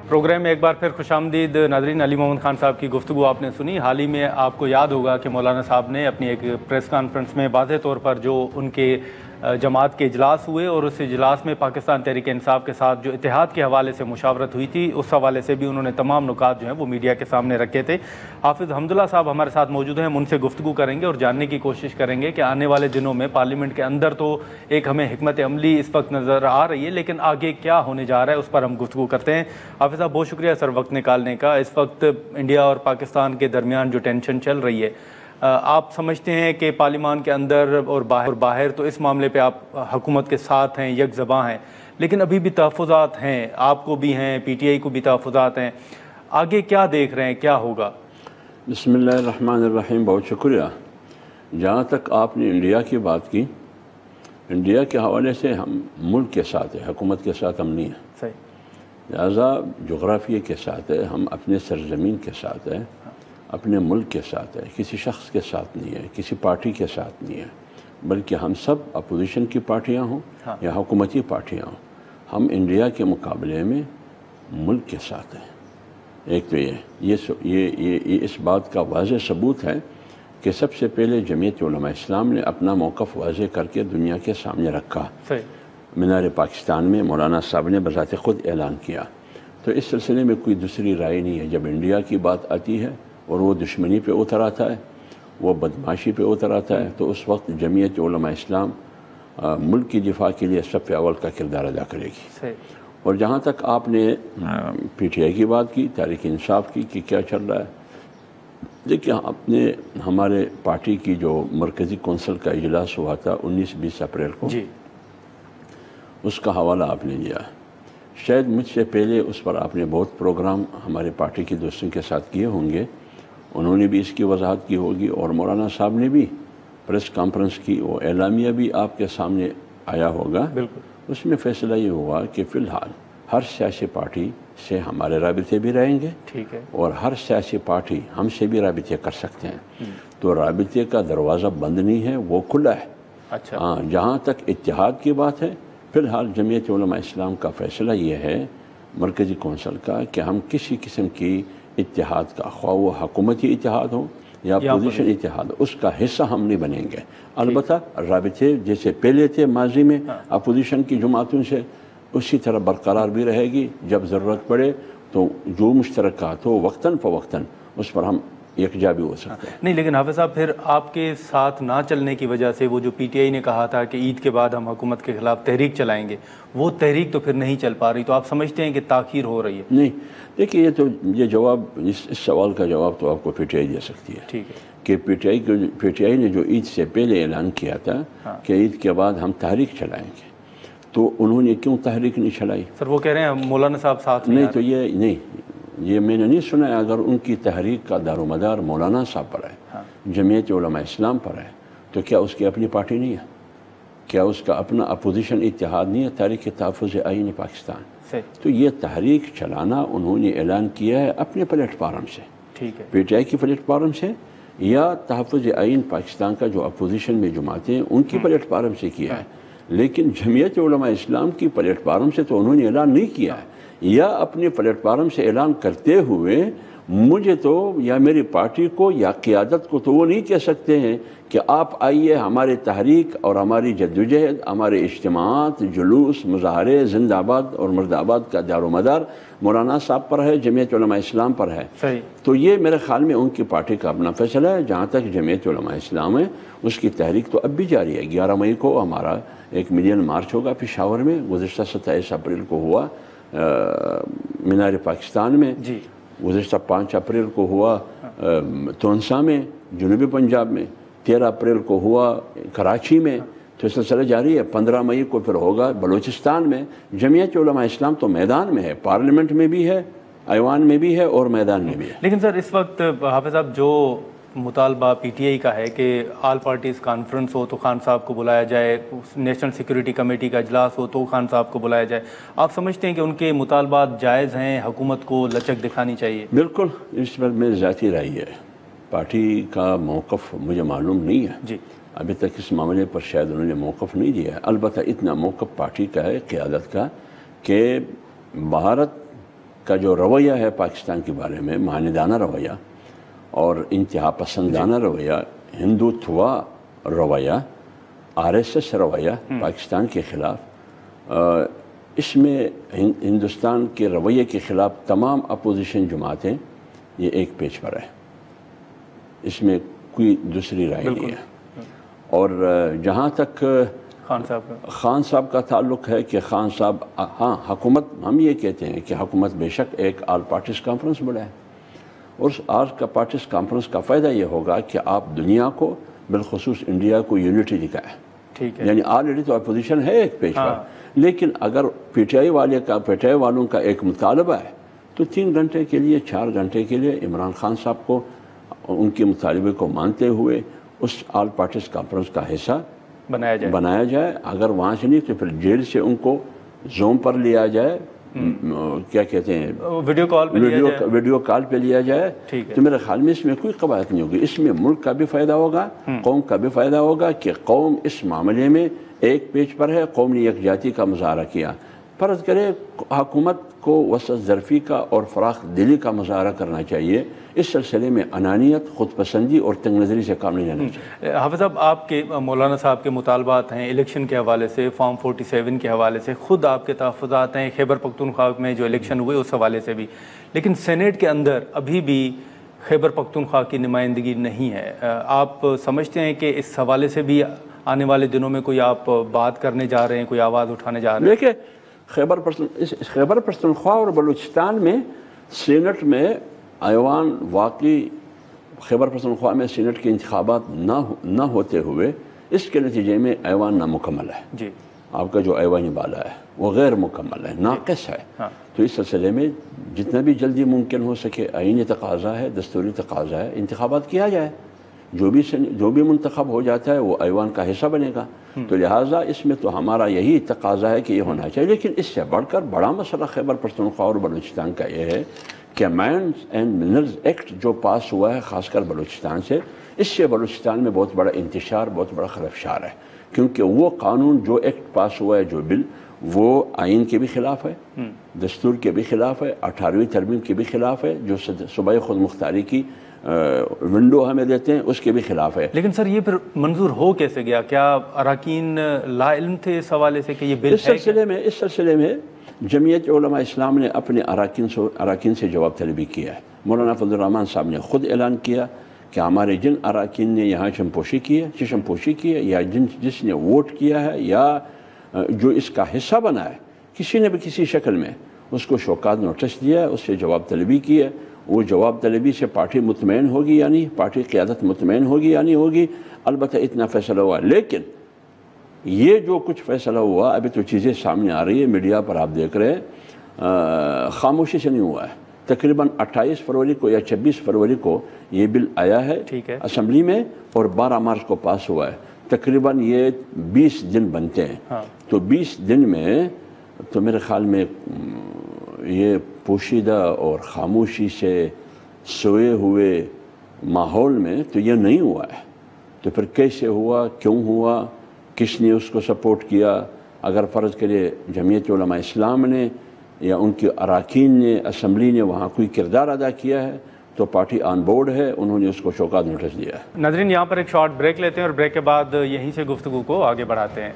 Programme میں ایک بار پھر خوش آمدید ناظرین۔ علی محمد خان صاحب کی گفتگو آپ نے سنی۔ حال ہی میں آپ کو یاد ہوگا کہ مولانا صاحب نے اپنی ایک پریس کانفرنس میں واضح طور پر جو ان کے جماعت کے اجلاس ہوئے اور اس اجلاس میں پاکستان تحریک انصاف کے ساتھ جو اتحاد کے حوالے سے مشاورت ہوئی تھی، اس حوالے سے بھی انہوں نے تمام نکات جو ہیں وہ میڈیا کے سامنے رکھے تھے۔ حافظ حمداللہ صاحب ہمارے ساتھ موجود ہیں، ہم ان سے گفتگو کریں گے اور جاننے کی کوشش کریں گے کہ آنے والے دنوں میں پارلیمنٹ کے اندر تو ایک ہمیں حکمت عملی اس وقت نظر آ رہی ہے، لیکن آگے کیا ہونے جا رہا ہے اس پر ہم گفتگو کرتے ہیں۔ حافظ صاحب بہت شکریہ سر وقت نکالنے کا۔ اس وقت انڈیا اور پاکستان کے درمیان جو ٹینشن چل رہی ہے، آپ سمجھتے ہیں کہ پارلیمان کے اندر اور باہر تو اس معاملے پہ آپ حکومت کے ساتھ ہیں، یک زباں ہیں، لیکن ابھی بھی تحفظات ہیں، آپ کو بھی ہیں، پی ٹی آئی کو بھی تحفظات ہیں، آگے کیا دیکھ رہے ہیں، کیا ہوگا؟ بسم اللہ الرحمن الرحیم، بہت شکریہ۔ جہاں تک آپ نے انڈیا کی بات کی، انڈیا کے حوالے سے ہم ملک کے ساتھ ہیں، حکومت کے ساتھ ہم نہیں ہیں، صحیح، لہٰذا جغرافیے کے ساتھ ہے، ہم اپنے سرزمین کے ساتھ ہیں، اپنے ملک کے ساتھ ہے، کسی شخص کے ساتھ نہیں ہے، کسی پارٹی کے ساتھ نہیں ہے، بلکہ ہم سب اپوزیشن کی پارٹیاں ہوں یا حکومتی پارٹیاں ہوں، ہم انڈیا کے مقابلے میں ملک کے ساتھ ہیں۔ ایک تو یہ اس بات کا واضح ثبوت ہے کہ سب سے پہلے جمعیت علماء اسلام نے اپنا موقف واضح کر کے دنیا کے سامنے رکھا۔ مینار پاکستان میں مولانا صاحب نے بذات خود اعلان کیا، تو اس سلسلے میں کوئی دوسری رائے نہیں ہے۔ جب انڈیا کی بات آتی ہے اور وہ دشمنی پہ اتر آتا ہے، وہ بدماشی پہ اتر آتا ہے، تو اس وقت جمعیت علماء اسلام ملک کی دفاع کے لیے صف اول کا کردار ادا کرے گی۔ اور جہاں تک آپ نے پی ٹی آئی کی بات کی، تحریک انصاف کی کہ کیا چل رہا ہے، دیکھیے ہمارے پارٹی کی جو مرکزی کونسل کا اجلاس ہوا تھا 19-20 اپریل کو، اس کا حوالہ آپ نے دیا ہے۔ شاید مجھ سے پہلے اس پر آپ نے بہت پروگرام ہمارے پارٹی کے دوستوں کے ساتھ کیے ہوں گے، انہوں نے بھی اس کی وضاحت کی ہوگی، اور مولانا صاحب نے بھی پریس کانفرنس کی، وہ اعلامیہ بھی آپ کے سامنے آیا ہوگا۔ بالکل، اس میں فیصلہ یہ ہوا کہ فی الحال ہر سیاسی پارٹی سے ہمارے رابطے بھی رہیں گے، ٹھیک ہے، اور ہر سیاسی پارٹی ہم سے بھی رابطے کر سکتے ہیں، تو رابطے کا دروازہ بند نہیں ہے، وہ کھلا ہے۔ اچھا، ہاں، جہاں تک اتحاد کی بات ہے، فی الحال جمعیت علماء اسلام کا فیصلہ یہ ہے مرکزی کونسل کا کہ ہم کسی قسم کی اتحاد کا، خواہ وہ حکومتی اتحاد ہو یا اپوزیشن اتحاد، اس کا حصہ ہم نہیں بنیں گے۔ البتہ رابطے جیسے پہلے تھے ماضی میں اپوزیشن کی جماعتوں سے، اسی طرح برقرار بھی رہے گی۔ جب ضرورت پڑے تو جو مشترکات ہو وقتاً فوقتاً اس پر ہم یکجا بھی ہو سکتے ہیں۔ نہیں، لیکن حافظ صاحب پھر آپ کے ساتھ نہ چلنے کی وجہ سے وہ جو پی ٹی آئی نے کہا تھا کہ عید کے بعد ہم حکومت کے خلاف تحریک چلائیں گے، وہ تحریک تو پھر نہیں چل پا رہی، تو آپ سمجھتے ہیں کہ تاخیر ہو رہی ہے؟ نہیں، دیکھیے یہ جواب، اس سوال کا جواب تو آپ کو پی ٹی آئی دے سکتی ہے، ٹھیک ہے، کہ پی ٹی آئی نے جو عید سے پہلے اعلان کیا تھا کہ عید کے بعد ہم تحریک چلائیں گے، تو انہوں نے کیوں تحریک نہیں چلائی؟ سر وہ کہہ رہے ہیں مولانا صاحب ساتھ نہیں، تو یہ میں نے نہیں سنا ہے۔ اگر ان کی تحریک کا دار و مدار مولانا صاحب پر ہے، جمعیت علماء اسلام پر ہے، تو کیا اس کی اپنی پارٹی نہیں ہے؟ کیا اس کا اپنا اپوزیشن اتحاد نہیں ہے، تحریک تحفظ آئین پاکستان؟ تو یہ تحریک چلانا انہوں نے اعلان کیا ہے اپنے پلیٹ فارم سے، ٹھیک ہے، پی ٹی آئی کی پلیٹ فارم سے یا تحفظ آئین پاکستان کا جو اپوزیشن میں جماعتیں ان کی پلیٹ فارم سے کیا ہے، لیکن جمعیت علماء اسلام کی پلیٹ فارم سے تو انہوں نے اعلان نہیں کیا ہے، یا اپنے پلیٹ فارم سے اعلان کرتے ہوئے مجھے تو یا میری پارٹی کو یا قیادت کو تو وہ نہیں کہہ سکتے ہیں کہ آپ آئیے، ہمارے تحریک اور ہماری جدوجہد، ہمارے اجتماعات، جلوس، مظاہرے، زندہ آباد اور مرد آباد کا دار و مدار مولانا صاحب پر ہے، جمعیت علماء اسلام پر ہے۔ تو یہ میرے خیال میں ان کی پارٹی کا اپنا فیصلہ ہے۔ جہاں تک جمعیت علماء اسلام ہے، اس کی تحریک تو اب بھی جاری ہے۔ 11 مئی کو ہمارا 1 ملین مارچ ہوگا پشاور میں، گزشتہ 27 اپریل کو ہوا مینار پاکستان میں، گزشتہ 5 اپریل کو ہوا تونسا میں جنوبی پنجاب میں، 13 اپریل کو ہوا کراچی میں، تو سلسلہ جاری ہے۔ 15 مئی کو پھر ہوگا بلوچستان میں۔ جمعیت علماء اسلام تو میدان میں ہے، پارلیمنٹ میں بھی ہے، ایوان میں بھی ہے اور میدان میں بھی ہے۔ لیکن سر اس وقت حافظ صاحب جو مطالبہ پی ٹی آئی کا ہے کہ آل پارٹیز کانفرنس ہو تو خان صاحب کو بلایا جائے، نیشنل سیکورٹی کمیٹی کا اجلاس ہو تو خان صاحب کو بلایا جائے، آپ سمجھتے ہیں کہ ان کے مطالبات جائز ہیں، حکومت کو لچک دکھانی چاہیے؟ بالکل، اس پر میری ذاتی رائے ہے، پارٹی کا موقف مجھے معلوم نہیں ہے، جی ابھی تک اس معاملے پر شاید انہوں نے موقف نہیں دیا ہے۔ البتہ اتنا موقف پارٹی کا ہے، قیادت کا، کہ بھارت کا جو رویہ ہے پاکستان کے بارے میں، معاندانہ رویہ اور انتہا پسندانہ رویہ، ہندوتوا رویہ، RSS رویہ پاکستان کے خلاف، اس میں ہندوستان کے رویے کے خلاف تمام اپوزیشن جماعتیں یہ ایک پیج پر ہے، اس میں کوئی دوسری رائے نہیں ہے۔ اور جہاں تک خان صاحب کا تعلق ہے کہ خان صاحب، ہاں حکومت، ہم یہ کہتے ہیں کہ حکومت بے شک ایک آل پارٹیز کانفرنس بلائے، اور اس آل پارٹیز کانفرنس کا فائدہ یہ ہوگا کہ آپ دنیا کو، بالخصوص انڈیا کو، یونٹی دکھائیں۔ ٹھیک ہے، یعنی آلریڈی تو اپوزیشن ہے ایک پیج پر، لیکن اگر PTI والوں کا ایک مطالبہ ہے تو 3 گھنٹے کے لیے، 4 گھنٹے کے لیے عمران خان صاحب کو ان کے مطالبے کو مانتے ہوئے اس آل پارٹیز کانفرنس کا حصہ بنایا جائے۔ اگر وہاں سے نہیں تو پھر جیل سے ان کو زوم پر لیا جائے، کیا کہتے ہیں، ویڈیو کال پہ لیا جائے، تو میرے خیال میں اس میں کوئی قواعد نہیں ہوگی۔ اس میں ملک کا بھی فائدہ ہوگا، قوم کا بھی فائدہ ہوگا کہ قوم اس معاملے میں ایک پیج پر ہے، قوم نے یکجہتی کا مظاہرہ کیا۔ فرض کرے حکومت کو وسط ظرفی کا اور فراخ دلی کا مظاہرہ کرنا چاہیے، اس سلسلے میں انانیت، خود پسندی اور تنگ نظری سے کام نہیں لینا چاہیے۔ حافظ صاحب، آپ کے مولانا صاحب کے مطالبات ہیں الیکشن کے حوالے سے، فارم 47 کے حوالے سے، خود آپ کے تحفظات ہیں خیبر پختونخوا میں جو الیکشن ہوئے اس حوالے سے بھی، لیکن سینیٹ کے اندر ابھی بھی خیبر پختونخوا کی نمائندگی نہیں ہے۔ آپ سمجھتے ہیں کہ اس حوالے سے بھی آنے والے دنوں میں کوئی آپ بات کرنے جا رہے ہیں، کوئی آواز اٹھانے جا رہے ہیں؟ دیکھیں، خیبر پختونخوا اور بلوچستان میں سینٹ میں ایوان، واقعی خیبر پختونخوا میں سینٹ کے انتخابات نہ ہوتے ہوئے اس کے نتیجے میں ایوان نامکمل ہے۔ جی، آپ کا جو ایوانی بالا ہے وہ غیر مکمل ہے، ناقص ہے۔ تو اس سلسلے میں جتنا بھی جلدی ممکن ہو سکے، آئینی تقاضا ہے، دستوری تقاضا ہے، انتخابات کیا جائے۔ جو بھی منتخب ہو جاتا ہے وہ ایوان کا حصہ بنے گا۔ تو لہٰذا اس میں تو ہمارا یہی تقاضا ہے کہ یہ ہونا چاہیے۔ لیکن اس سے بڑھ کر بڑا مسئلہ خیبر پختونخوا اور بلوچستان کا یہ ہے کہ مائنز اینڈ منرلز ایکٹ جو پاس ہوا ہے خاص کر بلوچستان سے، اس سے بلوچستان میں بہت بڑا انتشار، بہت بڑا خلفشار ہے، کیونکہ وہ قانون، جو ایکٹ پاس ہوا ہے، جو بل، وہ آئین کے بھی خلاف ہے، دستور کے بھی خلاف ہے، 18ویں ترمیم کے بھی خلاف ہے، جو صوبائی خود مختاری کی ونڈو ہمیں دیتے ہیں اس کے بھی خلاف ہے۔ لیکن سر یہ پھر منظور ہو کیسے گیا؟ کیا اراکین لا علم تھے اس حوالے سے کہ یہ بل ہے؟ اس سلسلے میں جمعیت علماء اسلام نے اپنے اراکین سے جواب طلبی کیا ہے۔ مولانا فضل الرحمان صاحب نے خود اعلان کیا کہ ہمارے جن اراکین نے یہاں چشم پوشی کی ہے یا جس نے ووٹ کیا ہے یا جو اس کا حصہ بنا ہے، کسی نے بھی کسی شکل میں اس کو شوکات نوٹس دیا ہے، اس سے جواب طلبی کی ہے۔ وہ جواب طلبی سے پارٹی مطمئن ہوگی یعنی پارٹی قیادت مطمئن ہوگی یعنی ہوگی، البتہ اتنا فیصلہ ہوا۔ لیکن یہ جو کچھ فیصلہ ہوا، ابھی تو چیزیں سامنے آ رہی ہے، میڈیا پر آپ دیکھ رہے ہیں، خاموشی سے نہیں ہوا ہے۔ تقریباً 28 فروری کو یا 26 فروری کو یہ بل آیا ہے اسمبلی میں اور 12 مارچ کو پاس ہوا ہے۔ تقریباً یہ 20 دن بنتے ہیں۔ تو 20 دن میں تو میرے خیال میں یہ پوشیدہ اور خاموشی سے سوئے ہوئے ماحول میں تو یہ نہیں ہوا ہے۔ تو پھر کیسے ہوا، کیوں ہوا، کس نے اس کو سپورٹ کیا؟ اگر فرض کرے جمعیت علماء اسلام نے یا ان کے اراکین نے، اسمبلی نے وہاں کوئی کردار ادا کیا ہے تو پارٹی آن بورڈ ہے، انہوں نے اس کو شوکات نوٹس دیا ہے۔ ناظرین، یہاں پر ایک شارٹ بریک لیتے ہیں اور بریک کے بعد یہیں سے گفتگو کو آگے بڑھاتے ہیں۔